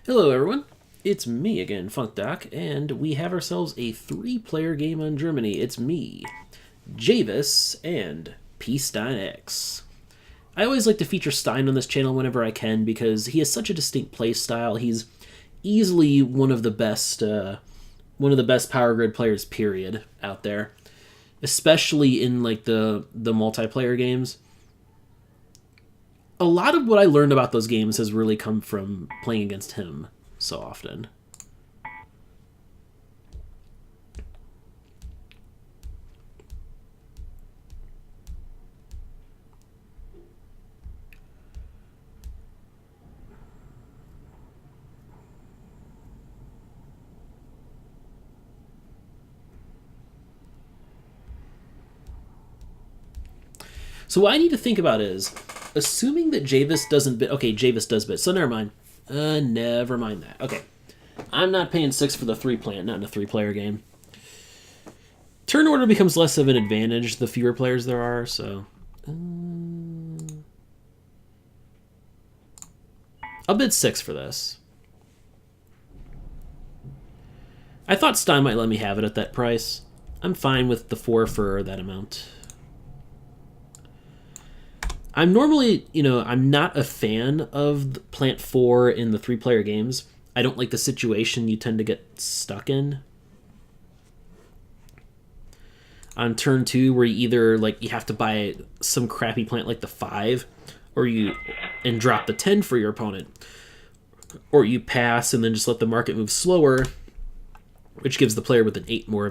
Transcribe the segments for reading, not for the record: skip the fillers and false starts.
Hello everyone, it's me again, funkdoc, and we have ourselves a 3-player game on Germany. It's me, JVis, and psteinx. I always like to feature Stein on this channel whenever I can because he has such a distinct play style. He's easily one of the best power grid players, period, out there, especially in like the multiplayer games. A lot of what I learned about those games has really come from playing against him so often. So what I need to think about is, assuming that JVis doesn't bid... Okay, JVis does bid, so never mind. Never mind that. Okay. I'm not paying 6 for the 3 plant, not in a 3-player game. Turn order becomes less of an advantage the fewer players there are, so... I'll bid 6 for this. I thought Stein might let me have it at that price. I'm fine with the 4 for that amount. I'm normally, I'm not a fan of plant 4 in the 3-player games. I don't like the situation you tend to get stuck in. On turn 2, where you either you have to buy some crappy plant like the 5, and drop the 10 for your opponent, or you pass and then just let the market move slower, which gives the player with the 8 more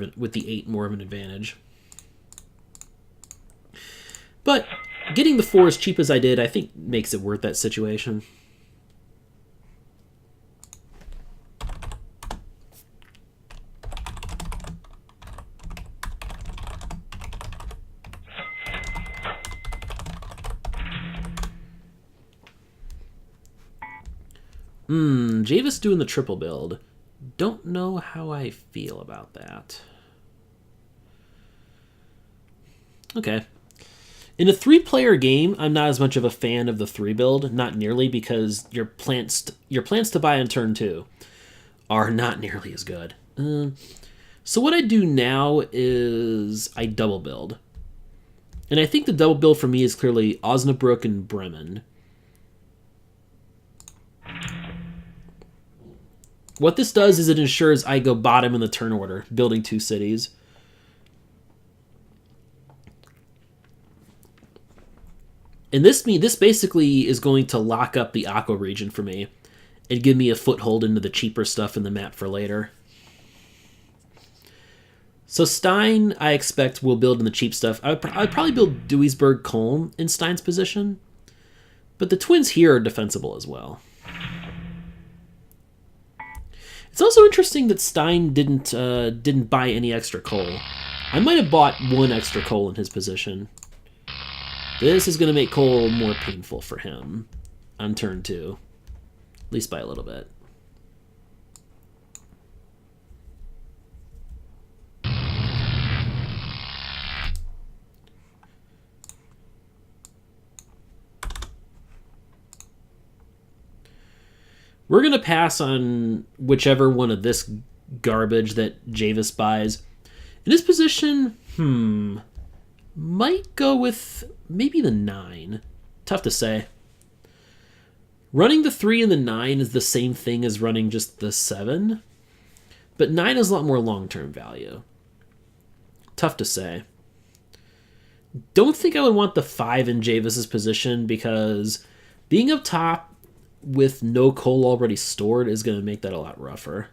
of an advantage. But getting the 4 as cheap as I did, I think makes it worth that situation. JVis doing the triple build. Don't know how I feel about that. Okay. In a 3-player game, I'm not as much of a fan of the 3 build, not nearly, because your plants to buy on turn 2 are not nearly as good. So what I do now is I double build. And I think the double build for me is clearly Osnabrück and Bremen. What this does is it ensures I go bottom in the turn order, building 2 cities. And this basically is going to lock up the Aqua region for me and give me a foothold into the cheaper stuff in the map for later. So Stein, I expect, will build in the cheap stuff. I'd probably build Duisburg-Köln in Stein's position, but the twins here are defensible as well. It's also interesting that Stein didn't buy any extra coal. I might have bought 1 extra coal in his position. This is going to make coal more painful for him on turn 2, at least by a little bit. We're going to pass on whichever one of this garbage that JVis buys. In his position, might go with maybe the 9. Tough to say. Running the 3 and the 9 is the same thing as running just the 7, but 9 has a lot more long-term value. Tough to say. Don't think I would want the 5 in JVis's position, because being up top with no coal already stored is going to make that a lot rougher.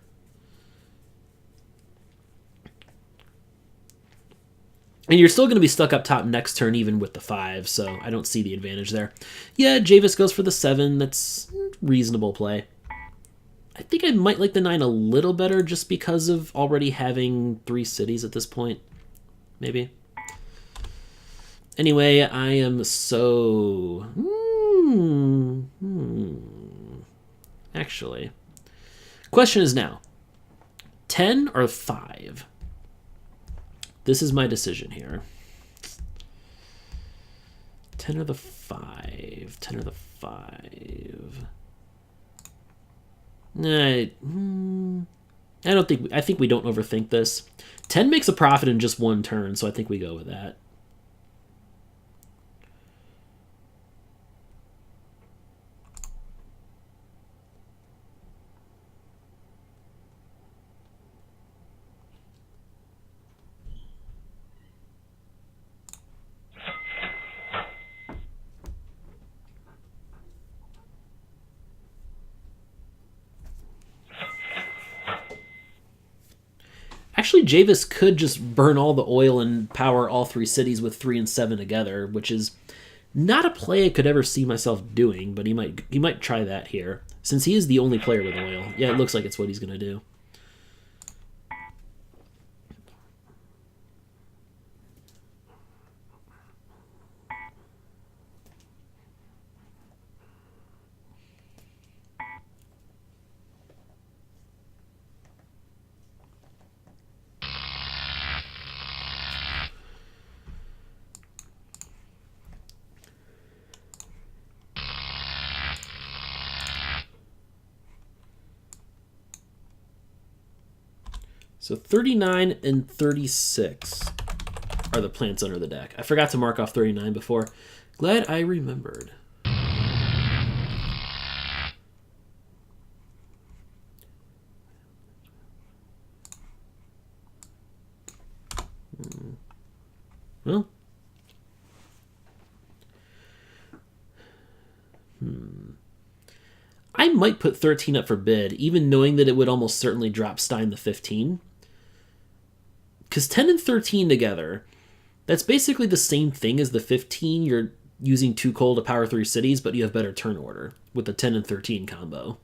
And you're still going to be stuck up top next turn even with the 5, so I don't see the advantage there. Yeah, JVis goes for the 7. That's reasonable play. I think I might like the 9 a little better just because of already having 3 cities at this point. Maybe. Anyway, I am so... Actually, question is now, 10 or 5? This is my decision here. 10 or the 5? 10 or the 5? I don't think... I think we don't overthink this. 10 makes a profit in just one turn, so I think we go with that. Actually, JVis could just burn all the oil and power all 3 cities with 3 and 7 together, which is not a play I could ever see myself doing, but he might try that here. Since he is the only player with oil. Yeah, it looks like it's what he's going to do. So 39 and 36 are the plants under the deck. I forgot to mark off 39 before. Glad I remembered. Well. I might put 13 up for bid, even knowing that it would almost certainly drop Stein to 15. Because 10 and 13 together, that's basically the same thing as the 15. You're using 2 coal to power 3 cities, but you have better turn order with the 10 and 13 combo.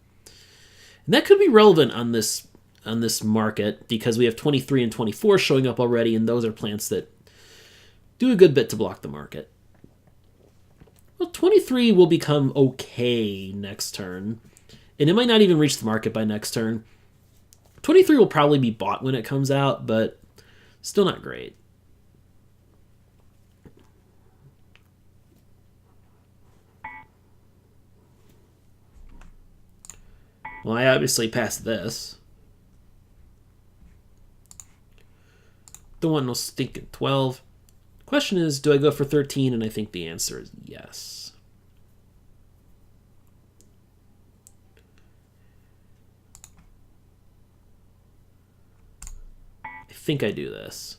And that could be relevant on this market because we have 23 and 24 showing up already, and those are plants that do a good bit to block the market. Well, 23 will become okay next turn, and it might not even reach the market by next turn. 23 will probably be bought when it comes out, but still not great. Well, I obviously passed this. Don't want no stinking 12. Question is, do I go for 13? And I think the answer is yes. I think I do this.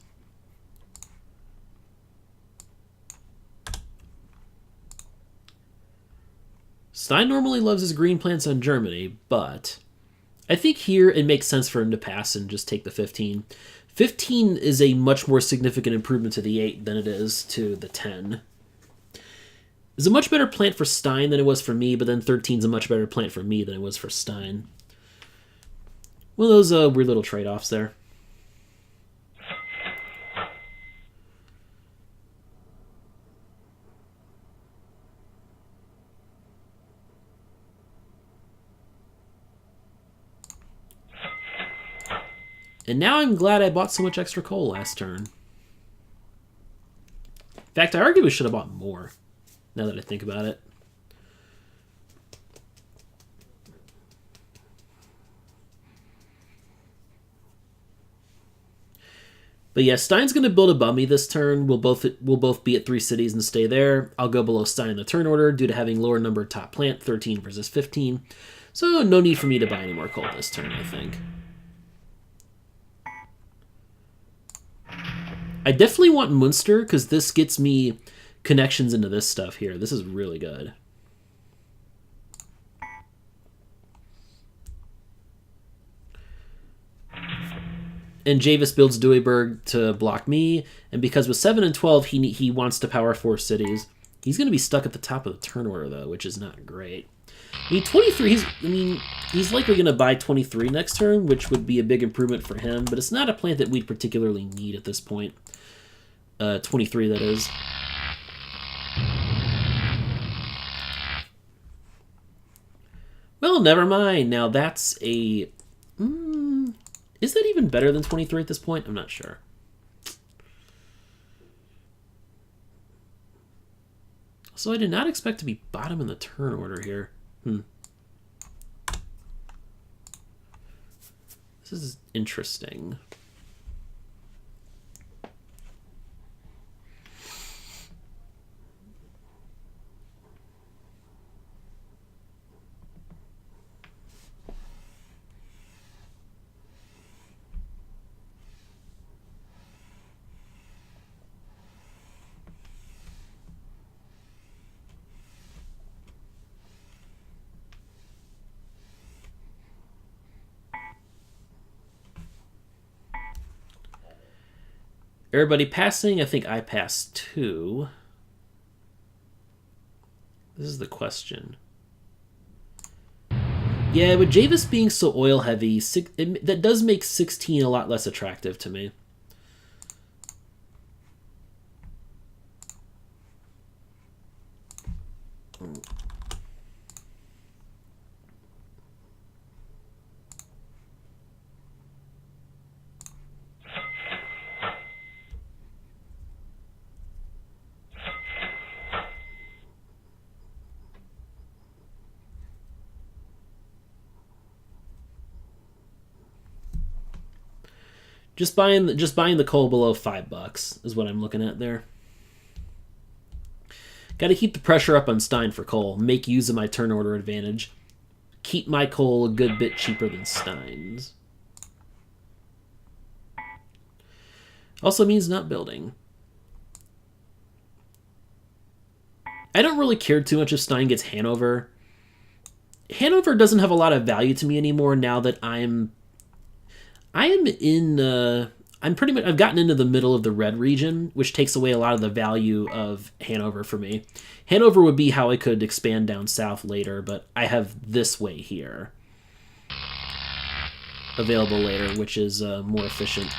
Stein normally loves his green plants on Germany, but I think here it makes sense for him to pass and just take the 15. 15 is a much more significant improvement to the 8 than it is to the 10. It's a much better plant for Stein than it was for me, but then 13 is a much better plant for me than it was for Stein. One of those weird little trade-offs there. And now I'm glad I bought so much extra coal last turn. In fact, I argue we should have bought more, now that I think about it. But yeah, Stein's going to build above me this turn. We'll both be at 3 cities and stay there. I'll go below Stein in the turn order due to having lower numbered top plant, 13 versus 15. So no need for me to buy any more coal this turn, I think. I definitely want Munster, because this gets me connections into this stuff here. This is really good. And JVis builds Duisburg to block me, and because with 7 and 12, he wants to power 4 cities. He's going to be stuck at the top of the turn order, though, which is not great. I mean, 23, he's likely going to buy 23 next turn, which would be a big improvement for him, but it's not a plant that we'd particularly need at this point. 23, that is. Well, never mind. Now that's a... is that even better than 23 at this point? I'm not sure. So I did not expect to be bottom in the turn order here. This is interesting. Everybody passing? I think I passed 2. This is the question. Yeah, with JVis being so oil heavy, that does make 16 a lot less attractive to me. Just buying the coal below $5 is what I'm looking at there. Got to keep the pressure up on Stein for coal. Make use of my turn order advantage. Keep my coal a good bit cheaper than Stein's. Also means not building. I don't really care too much if Stein gets Hanover. Hanover doesn't have a lot of value to me anymore now that I've gotten into the middle of the red region, which takes away a lot of the value of Hanover for me. Hanover would be how I could expand down south later, but I have this way here available later, which is more efficient.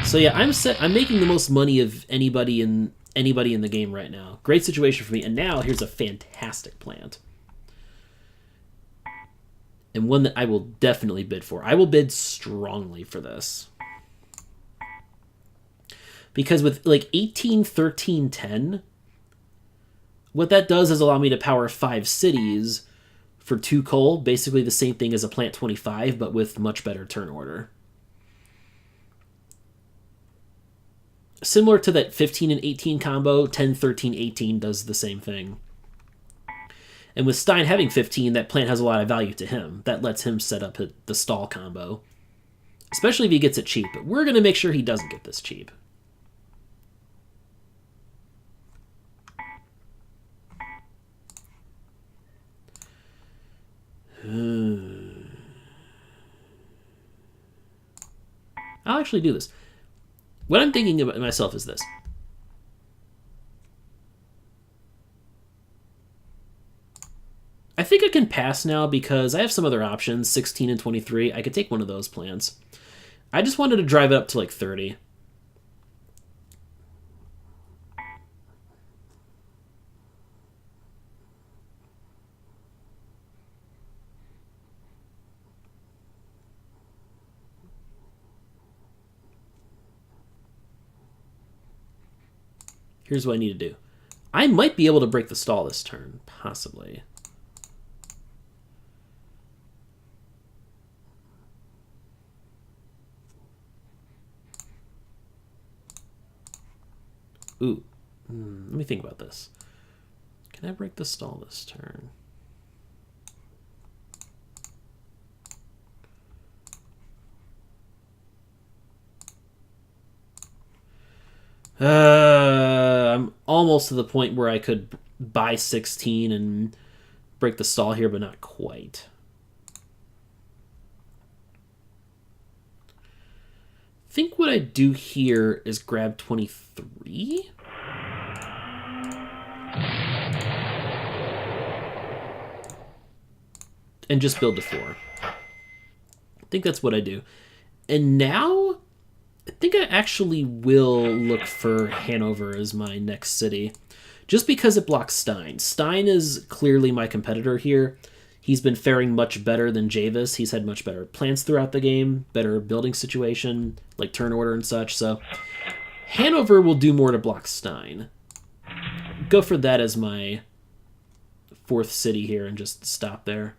So yeah, I'm making the most money of anybody in the game right now. Great situation for me. And now here's a fantastic plant. And one that I will definitely bid for. I will bid strongly for this. Because with like 18, 13, 10, what that does is allow me to power 5 cities for 2 coal. Basically the same thing as a plant 25, but with much better turn order. Similar to that 15 and 18 combo, 10, 13, 18 does the same thing. And with Stein having 15, that plant has a lot of value to him. That lets him set up the stall combo. Especially if he gets it cheap. But we're going to make sure he doesn't get this cheap. I'll actually do this. What I'm thinking about myself is this. I think I can pass now because I have some other options, 16 and 23. I could take one of those plants. I just wanted to drive it up to like 30. Here's what I need to do. I might be able to break the stall this turn, possibly. Ooh, let me think about this. Can I break the stall this turn? I'm almost to the point where I could buy 16 and break the stall here, but not quite. I think what I do here is grab 23. And just build to 4. I think that's what I do. And now I think I actually will look for Hanover as my next city, just because it blocks Stein. Stein is clearly my competitor here. He's been faring much better than JVis. He's had much better plants throughout the game, better building situation, like turn order and such. So Hanover will do more to block Stein. Go for that as my fourth city here and just stop there.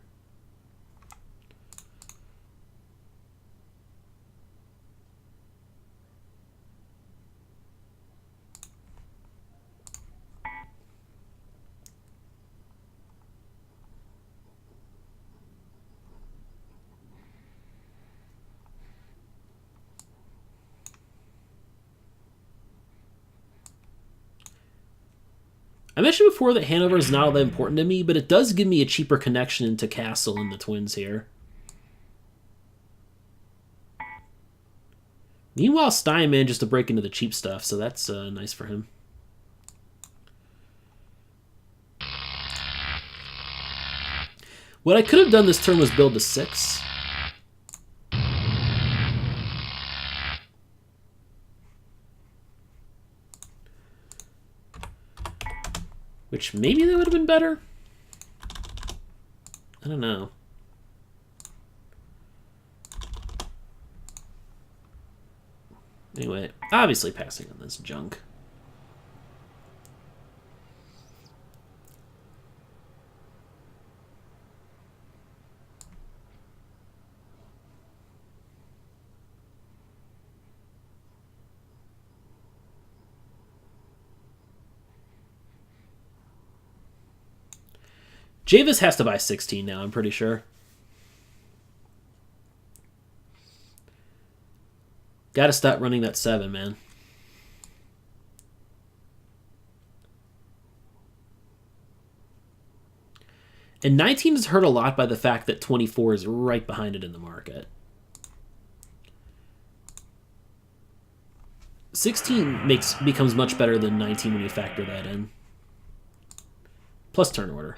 I mentioned before that Hanover is not all that important to me, but it does give me a cheaper connection into Castle and the Twins here. Meanwhile, Stein manages to break into the cheap stuff, so that's nice for him. What I could have done this turn was build to 6. Which maybe that would have been better? I don't know. Anyway, obviously passing on this junk. JVis has to buy 16 now, I'm pretty sure. Gotta stop running that 7, man. And 19 is hurt a lot by the fact that 24 is right behind it in the market. 16 becomes much better than 19 when you factor that in. Plus turn order.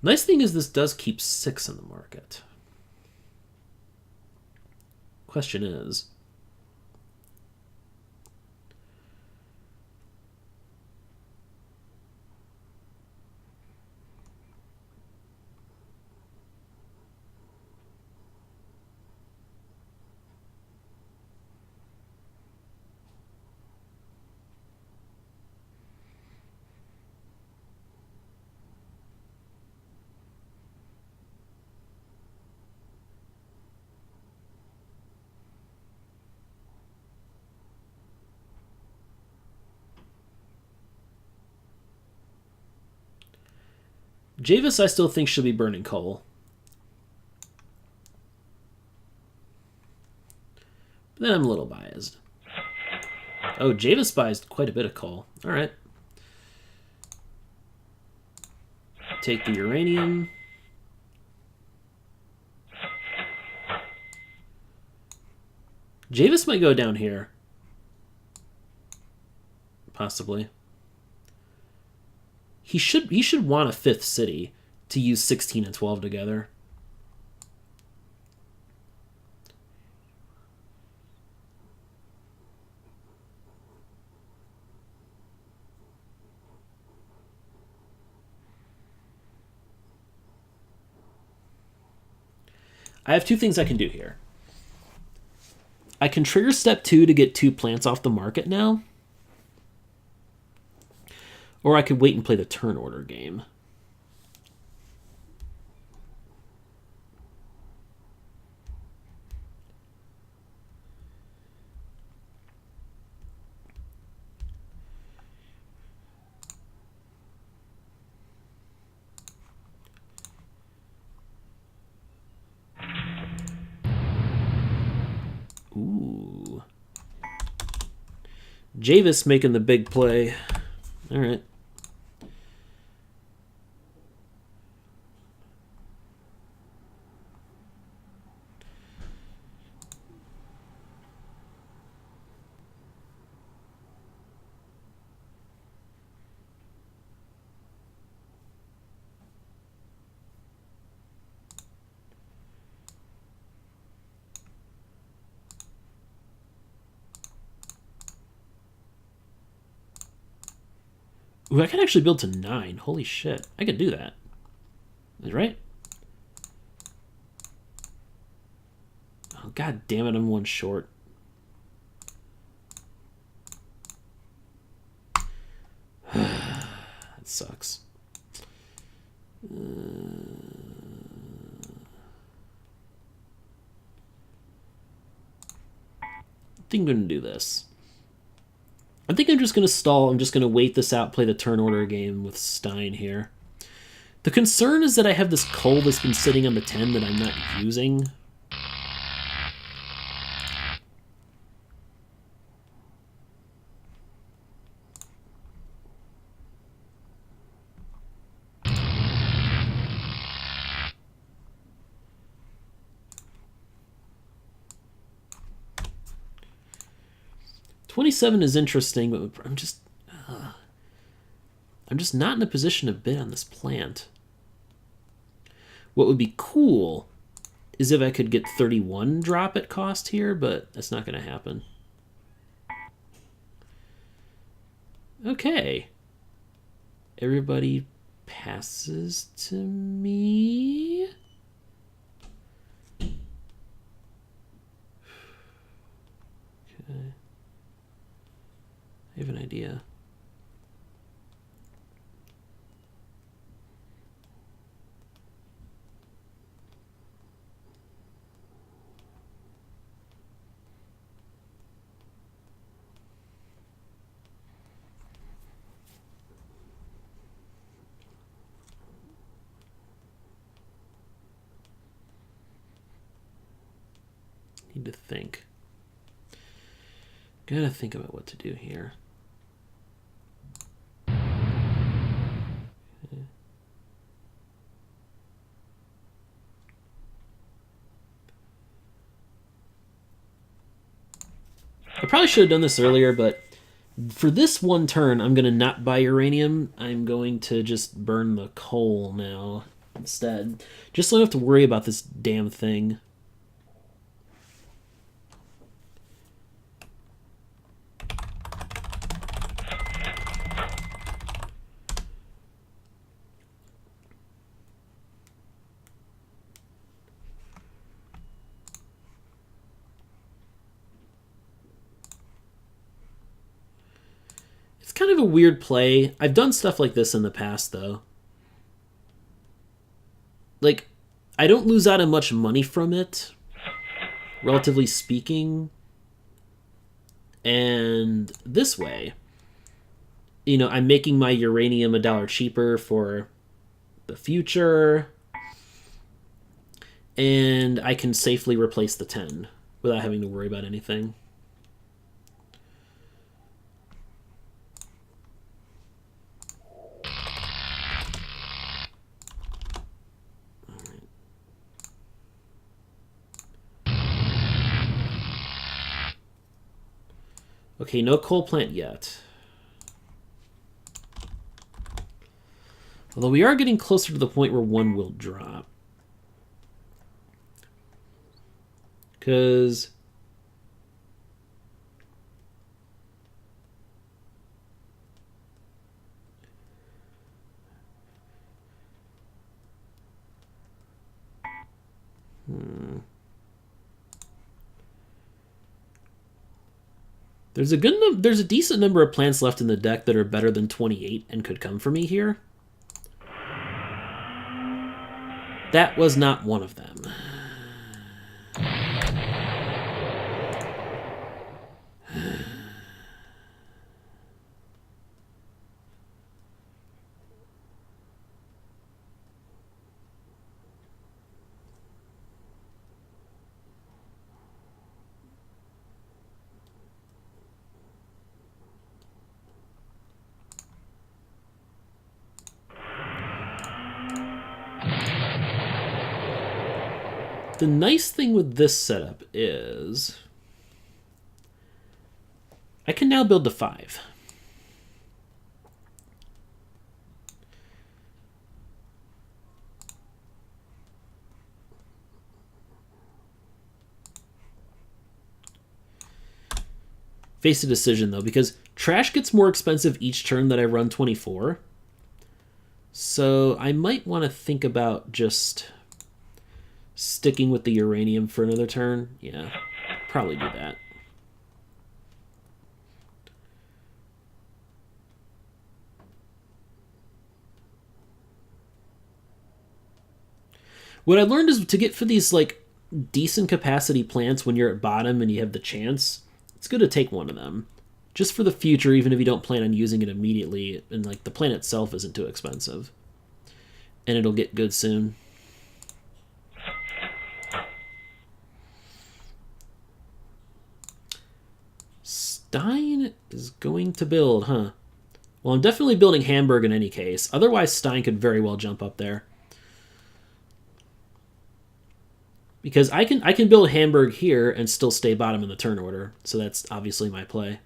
Nice thing is this does keep 6 in the market. Question is, JVis I still think should be burning coal. But then I'm a little biased. Oh, JVis buys quite a bit of coal. Alright. Take the uranium. JVis might go down here. Possibly. He should want a 5th city to use 16 and 12 together. I have 2 things I can do here. I can trigger step 2 to get 2 plants off the market now. Or I could wait and play the turn order game. Ooh. JVis making the big play. All right. Ooh, I can actually build to 9. Holy shit. I could do that. Right? Oh, god damn it, I'm one short. That sucks. I think I'm going to do this. I think I'm just going to stall. I'm just going to wait this out, play the turn order game with Stein here. The concern is that I have this coal that's been sitting on the 10 that I'm not using. $27 is interesting, but I'm just not in a position to bid on this plant. What would be cool is if I could get 31 drop at cost here, but that's not going to happen. Okay. Everybody passes to me. Okay. I have an idea. Need to think. Gotta think about what to do here. I probably should have done this earlier, but for this one turn, I'm going to not buy uranium. I'm going to just burn the coal now instead. Just so I don't have to worry about this damn thing. Kind of a weird play. I've done stuff like this in the past, though. Like, I don't lose out on much money from it, relatively speaking. And this way, you know, I'm making my uranium $1 cheaper for the future. And I can safely replace the 10 without having to worry about anything. Okay, no coal plant yet. Although we are getting closer to the point where one will drop. Because there's a decent number of plants left in the deck that are better than 28 and could come for me here. That was not one of them. The nice thing with this setup is I can now build to 5. face a decision, though, because trash gets more expensive each turn that I run 24. So I might want to think about just sticking with the uranium for another turn. Yeah, probably do that. What I learned is to get for these like decent capacity plants when you're at bottom and you have the chance, it's good to take one of them. Just for the future, even if you don't plan on using it immediately, and like the plant itself isn't too expensive. And it'll get good soon. Stein is going to build, huh? Well, I'm definitely building Hamburg in any case. Otherwise, Stein could very well jump up there. Because I can build Hamburg here and still stay bottom in the turn order. So that's obviously my play.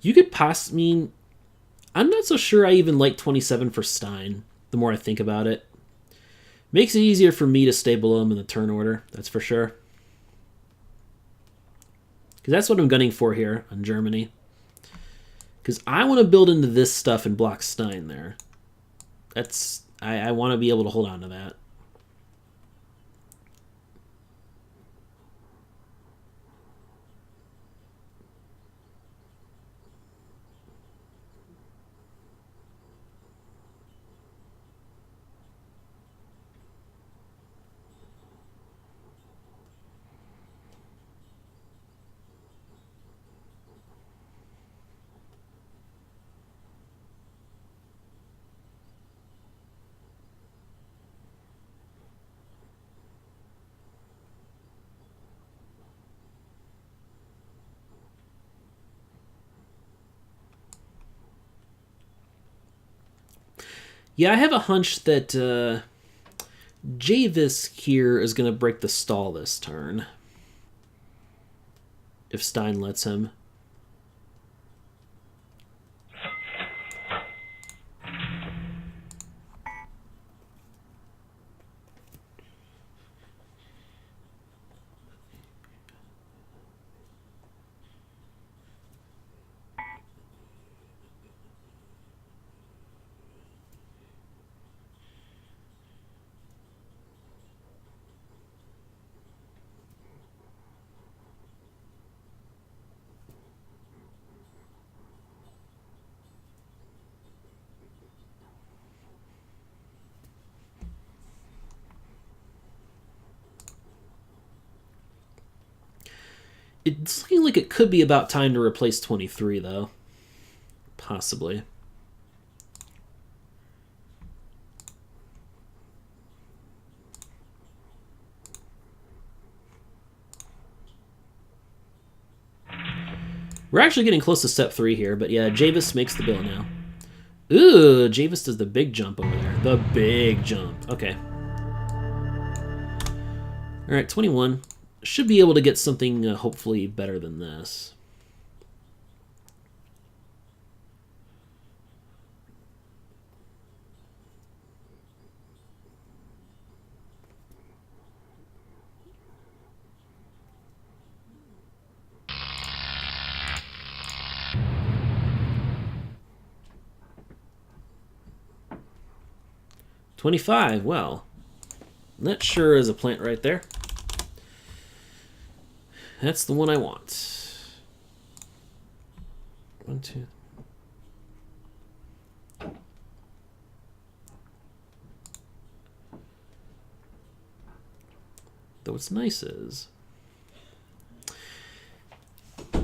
You could possibly... I'm not so sure I even like 27 for Stein, the more I think about it. Makes it easier for me to stay below him in the turn order, that's for sure. Because that's what I'm gunning for here on Germany. Because I want to build into this stuff and block Stein there. That's... I want to be able to hold on to that. Yeah, I have a hunch that JVis here is going to break the stall this turn. If Stein lets him. It's looking like it could be about time to replace 23, though. Possibly. We're actually getting close to step 3 here, but yeah, JVis makes the bill now. Ooh, JVis does the big jump over there. The big jump. Okay. Alright, 21. Should be able to get something hopefully better than this. $25. Well, that sure is a plant right there. That's the one I want. 1, 2. Though what's nice is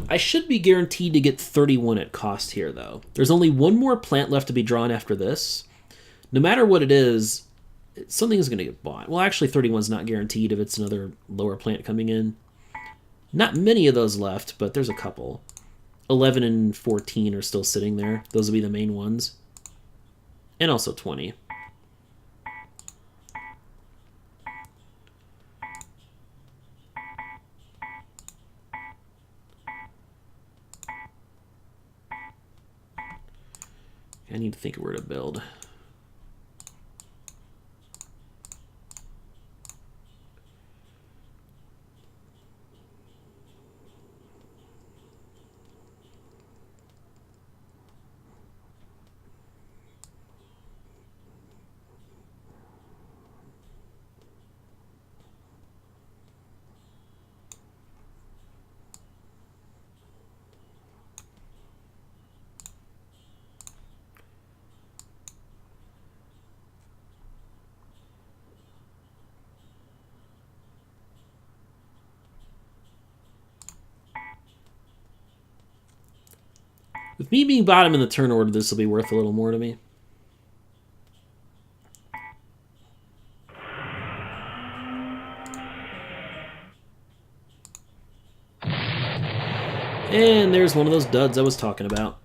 I should be guaranteed to get 31 at cost here, though. There's only one more plant left to be drawn after this. No matter what it is, something is going to get bought. Well, actually, 31 is not guaranteed if it's another lower plant coming in. Not many of those left, but there's a couple. 11 and 14 are still sitting there. Those will be the main ones. And also 20. I need to think of where to build. With me being bottom in the turn order, this will be worth a little more to me. And there's one of those duds I was talking about.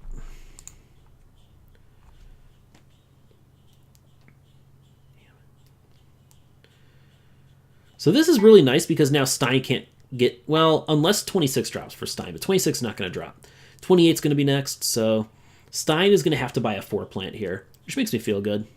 So this is really nice because now Stein can't get, well, unless 26 drops for Stein, but 26 is not going to drop. 28 is going to be next, so Stein is going to have to buy a 4 plant here, which makes me feel good.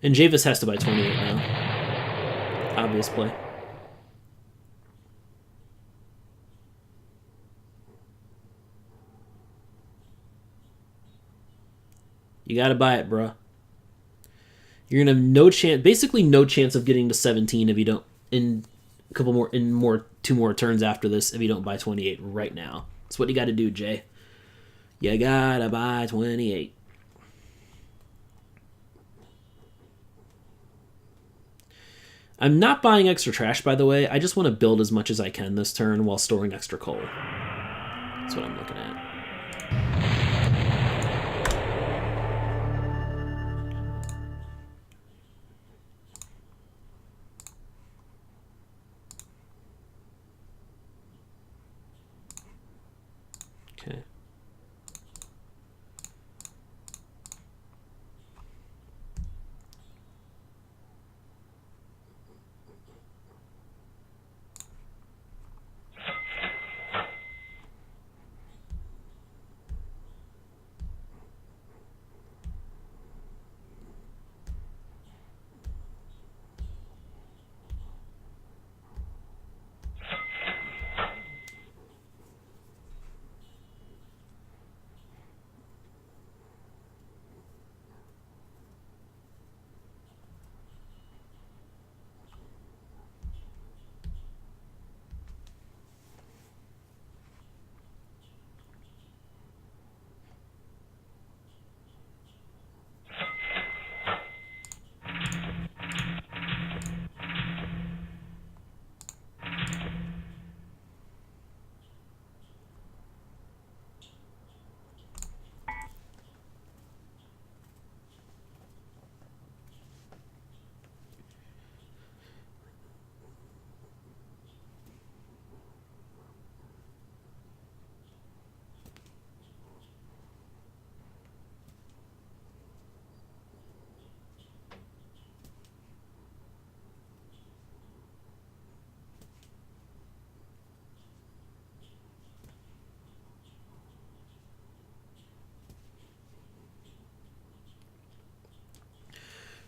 And JVis has to buy 28 now. Obvious play. You gotta buy it, bruh. You're gonna have no chance, basically no chance of getting to 17 if you don't, in a couple more, two more turns after this, if you don't buy 28 right now. That's what you gotta do, Jay. You gotta buy 28. I'm not buying extra trash, by the way. I just want to build as much as I can this turn while storing extra coal. That's what I'm looking at. Okay.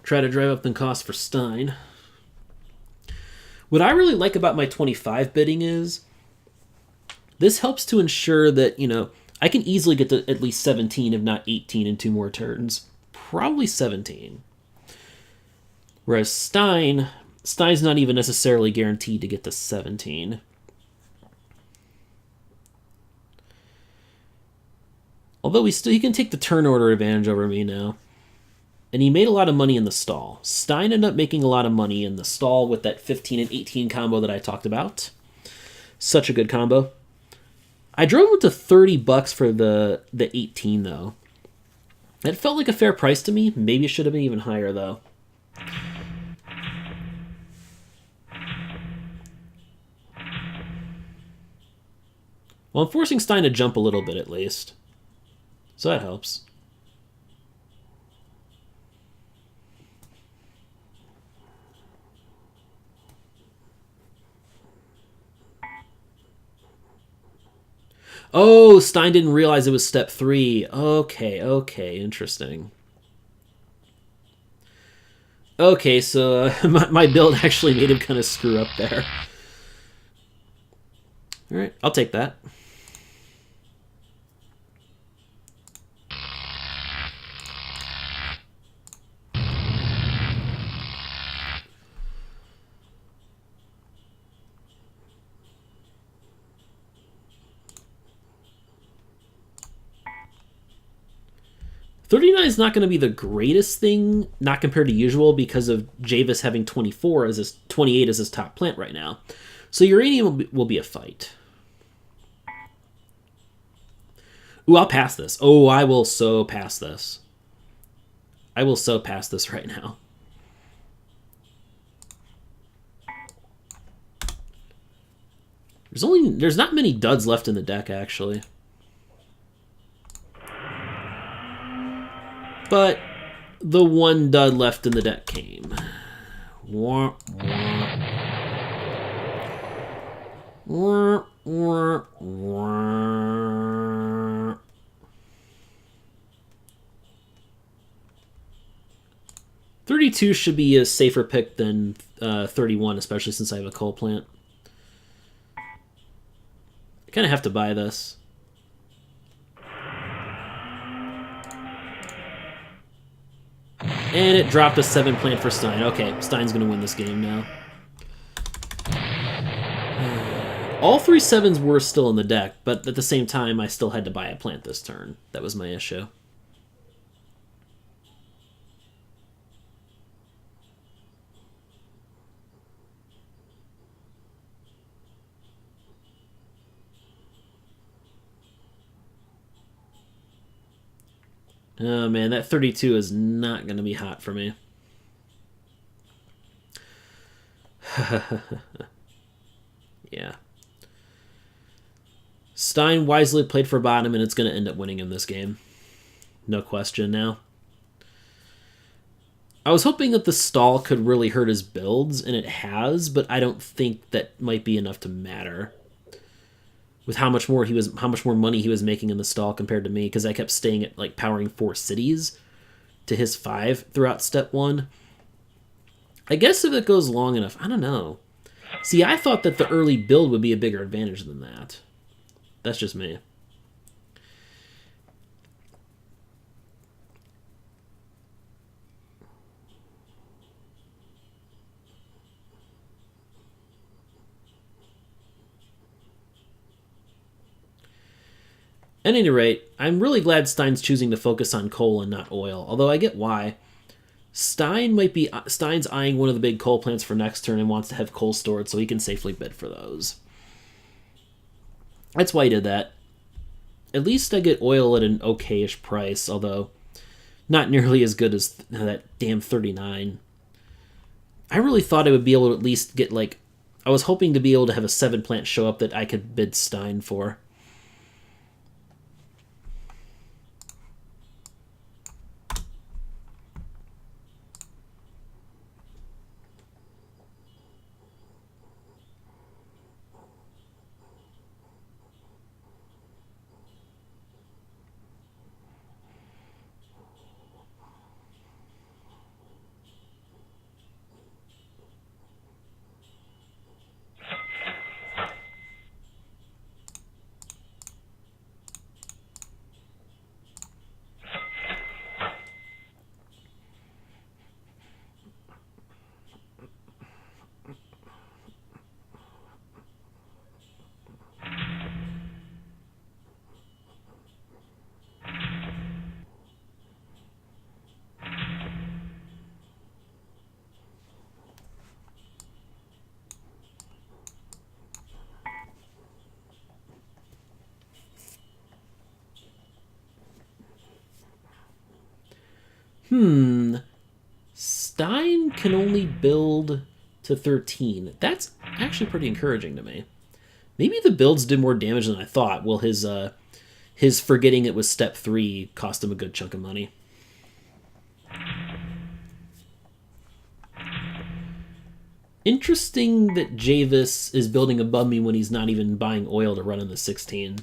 Try to drive up the cost for Stein. What I really like about my 25 bidding is this helps to ensure that, you know, I can easily get to at least 17, if not 18 in 2 more turns. Probably 17. Whereas Stein Stein's not even necessarily guaranteed to get to 17. Although he can take the turn order advantage over me now. And he made a lot of money in the stall. Stein ended up making a lot of money in the stall with that 15 and 18 combo that I talked about. Such a good combo. I drove him to $30 for the 18, though. It felt like a fair price to me. Maybe it should have been even higher, though. Well, I'm forcing Stein to jump a little bit, at least. So that helps. Oh, Stein didn't realize it was step 3. Okay, interesting. Okay, so my build actually made him kind of screw up there. Alright, I'll take that. $39 is not going to be the greatest thing, not compared to usual, because of JVis having 28 as his top plant right now. So uranium will be a fight. Ooh, I'll pass this. Oh, I will so pass this. I will so pass this right now. There's not many duds left in the deck, actually. But the one dud left in the deck came. Wah, wah. Wah, wah, wah. 32 should be a safer pick than 31, especially since I have a coal plant. I kind of have to buy this. And it dropped a 7 plant for Stein. Okay, Stein's going to win this game now. All 3 7s were still in the deck, but at the same time, I still had to buy a plant this turn. That was my issue. Oh man, that 32 is not going to be hot for me. Yeah. Stein wisely played for bottom, and it's going to end up winning him this game. No question now. I was hoping that the stall could really hurt his builds, and it has, but I don't think that might be enough to matter. With how much more money he was making in the stall compared to me, because I kept staying at like powering 4 cities to his 5 throughout step 1. I guess if it goes long enough, I don't know. See, I thought that the early build would be a bigger advantage than that. That's just me. At any rate, I'm really glad Stein's choosing to focus on coal and not oil, although I get why. Stein's eyeing one of the big coal plants for next turn and wants to have coal stored so he can safely bid for those. That's why he did that. At least I get oil at an okay-ish price, although not nearly as good as that damn 39. I really thought I would be able to at least get, like... I was hoping to be able to have a 7 plant show up that I could bid Stein for. Stein can only build to 13. That's actually pretty encouraging to me. Maybe the builds did more damage than I thought. Well, his forgetting it was step 3 cost him a good chunk of money. Interesting that JVis is building above me when he's not even buying oil to run in the 16.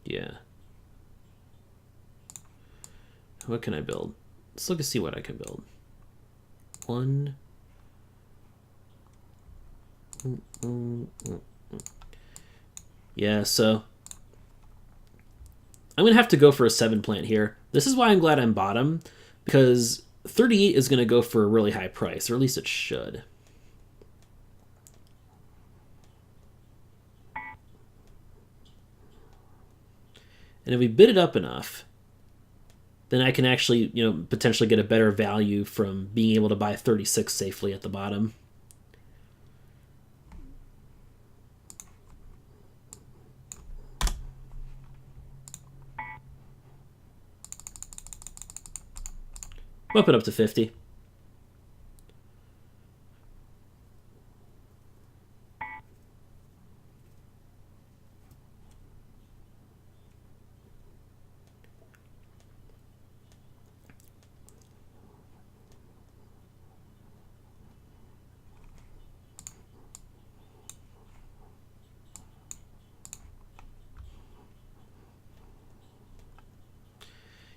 Yeah. What can I build? Let's look and see what I can build. One. Yeah, so I'm going to have to go for a 7 plant here. This is why I'm glad I'm bottom, because 38 is going to go for a really high price, or at least it should. And if we bid it up enough, then I can actually, potentially get a better value from being able to buy 36 safely at the bottom. Bump it up to 50.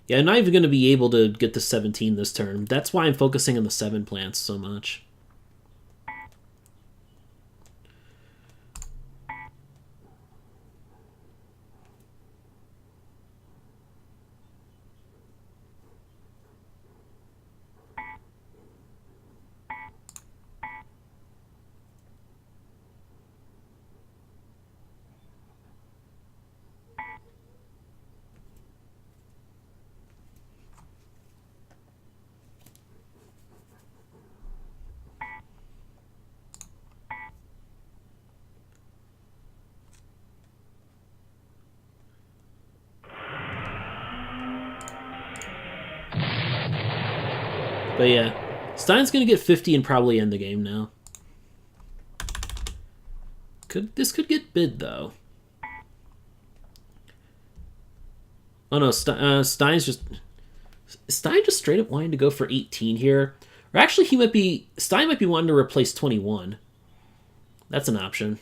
Yeah, I'm not even going to be able to get to 17 this turn. That's why I'm focusing on the 7 plants so much. But yeah, Stein's going to get 50 and probably end the game now. This could get bid, though. Oh no, Stein just straight up wanting to go for 18 here. Or actually, Stein might be wanting to replace 21. That's an option.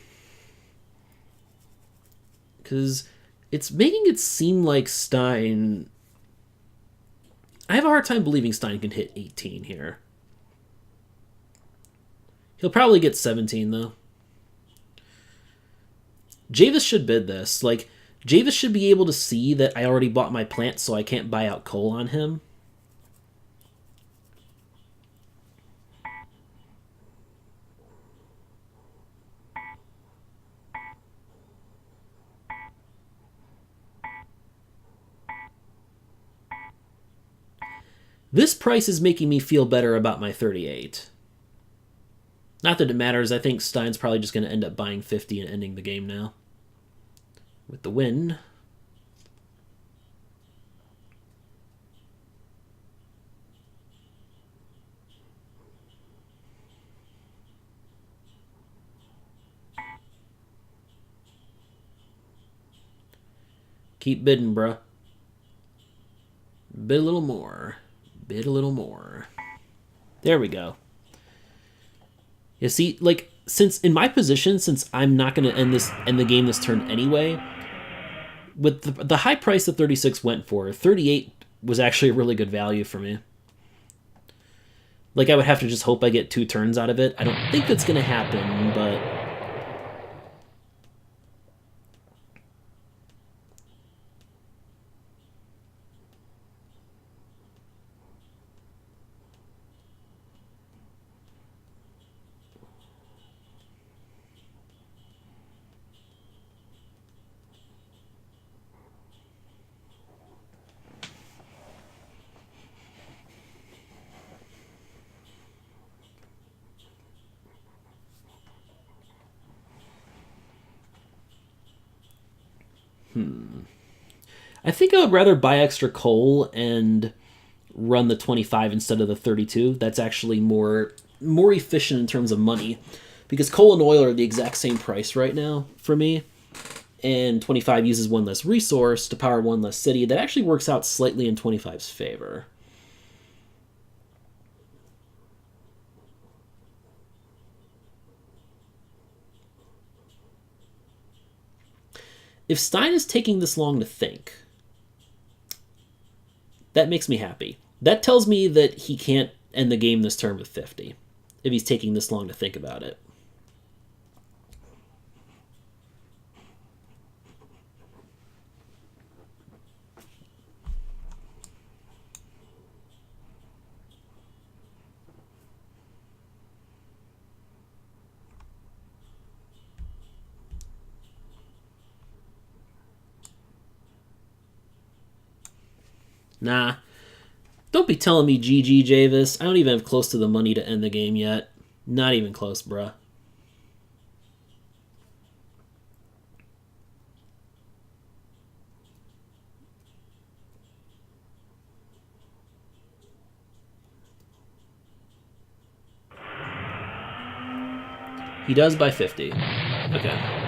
Because it's making it seem like Stein... I have a hard time believing Stein can hit 18 here. He'll probably get 17, though. JVis should bid this. Like, JVis should be able to see that I already bought my plant, so I can't buy out coal on him. This price is making me feel better about my 38. Not that it matters. I think Stein's probably just going to end up buying 50 and ending the game now. With the win. Keep bidding, bruh. Bid a little more. Bid a little more. There we go. You see, like, since in my position, since I'm not going to end the game this turn anyway, with the high price that 36 went for, 38 was actually a really good value for me. Like, I would have to just hope I get 2 turns out of it. I don't think that's going to happen, but... I think I would rather buy extra coal and run the 25 instead of the 32. That's actually more efficient in terms of money, because coal and oil are the exact same price right now for me, and 25 uses 1 less resource to power 1 less city. That actually works out slightly in 25's favor. If Stein is taking this long to think, that makes me happy. That tells me that he can't end the game this turn with 50, if he's taking this long to think about it. Nah. Don't be telling me GG, JVis. I don't even have close to the money to end the game yet. Not even close, bruh. He does by 50. Okay.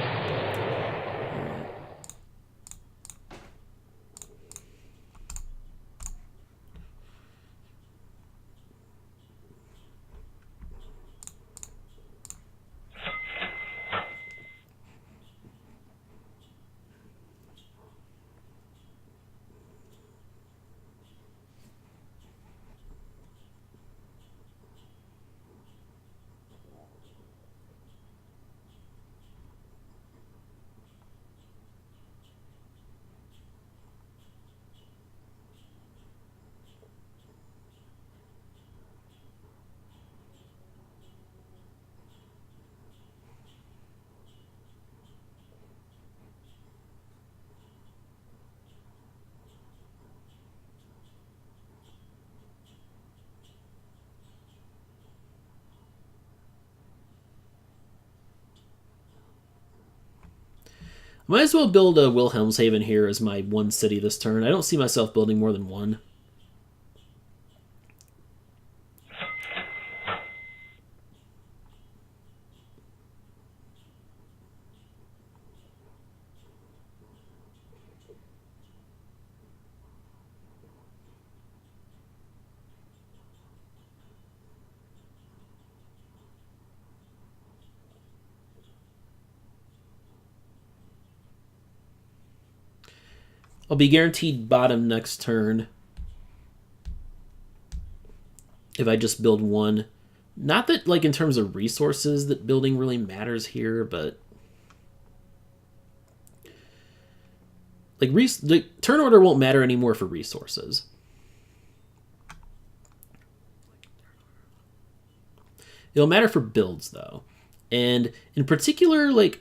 Might as well build a Wilhelmshaven here as my 1 city this turn. I don't see myself building more than 1. I'll be guaranteed bottom next turn if I just build 1. Not that, like, in terms of resources that building really matters here, but... Like, the turn order won't matter anymore for resources. It'll matter for builds, though. And in particular, like,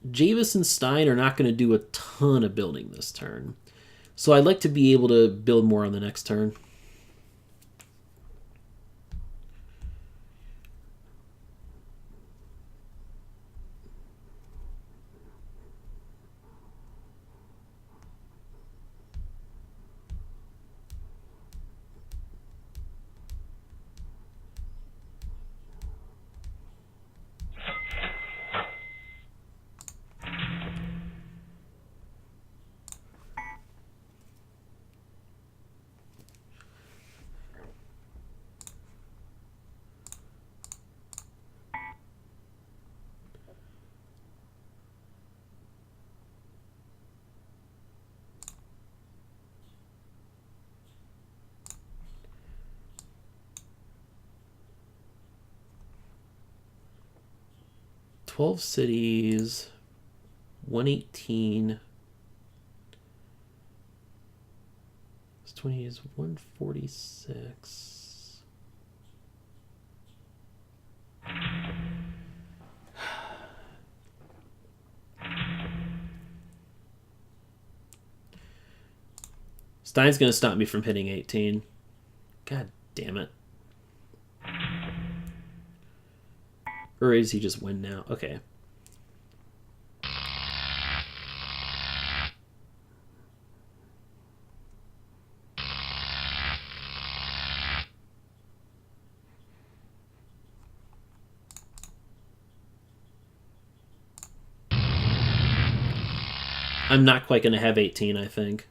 JVis and Stein are not going to do a ton of building this turn. So I'd like to be able to build more on the next turn. 12 cities, 118. 20 is 146. Stein's going to stop me from hitting 18. God damn it. Or is he just win now? Okay. I'm not quite going to have 18, I think.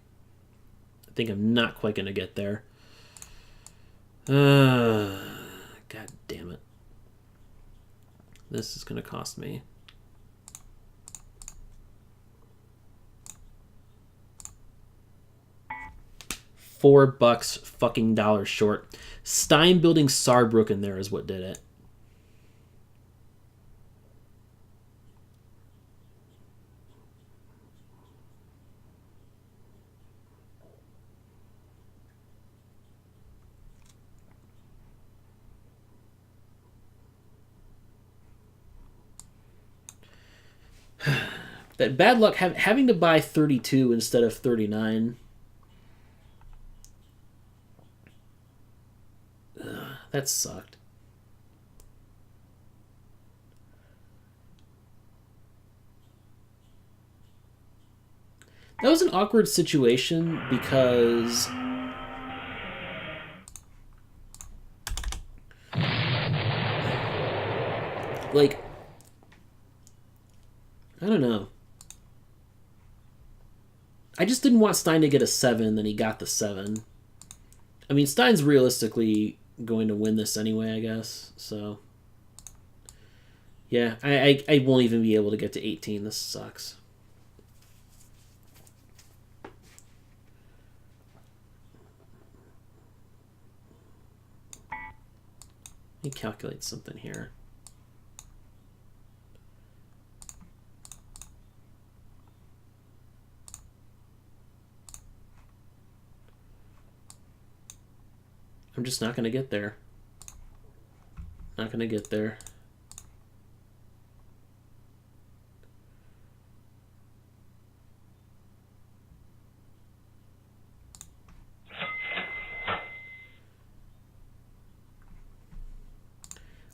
I think I'm not quite going to get there. God damn it. This is going to cost me. $4 fucking dollars short. Stein building Saarbrücken there is what did it. That bad luck having to buy 32 instead of 39. That sucked. That was an awkward situation because like I don't know. I just didn't want Stein to get a 7, then he got the 7. I mean, Stein's realistically going to win this anyway, I guess. So, yeah, I won't even be able to get to 18. This sucks. Let me calculate something here. I'm just not going to get there. Not going to get there.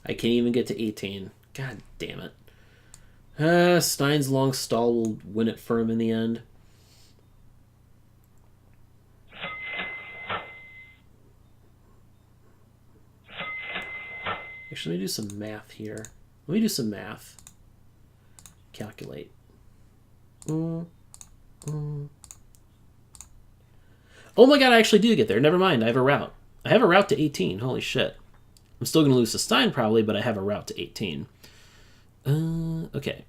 I can't even get to 18. God damn it. Stein's long stall will win it for him in the end. Actually, let me do some math here. Let me do some math. Calculate. Oh my god, I actually do get there. Never mind, I have a route. I have a route to 18. Holy shit. I'm still going to lose to Stein probably, but I have a route to 18. Okay.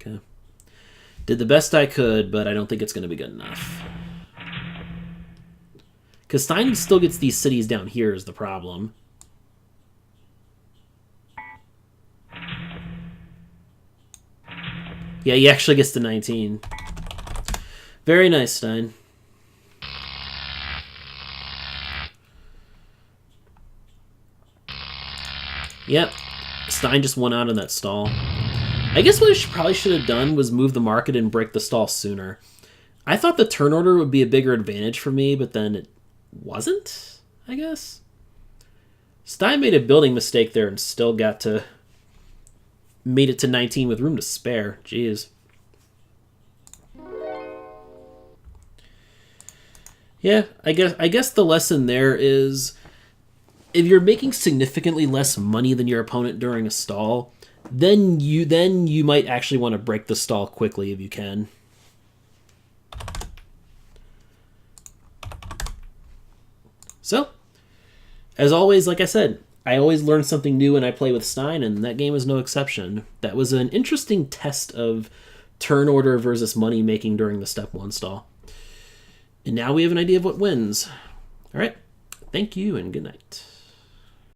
Okay. Did the best I could, but I don't think it's going to be good enough. Because Stein still gets these cities down here is the problem. Yeah, he actually gets to 19. Very nice, Stein. Yep. Stein just won out on that stall. I guess what I probably should have done was move the market and break the stall sooner. I thought the turn order would be a bigger advantage for me, but then it wasn't, I guess. Stein made a building mistake there and still got to... made it to 19 with room to spare. Jeez. Yeah, I guess the lesson there is if you're making significantly less money than your opponent during a stall, then you might actually want to break the stall quickly if you can. So, as always, like I said, I always learn something new when I play with Stein, and that game is no exception. That was an interesting test of turn order versus money making during the step 1 stall. And now we have an idea of what wins. All right. Thank you and good night.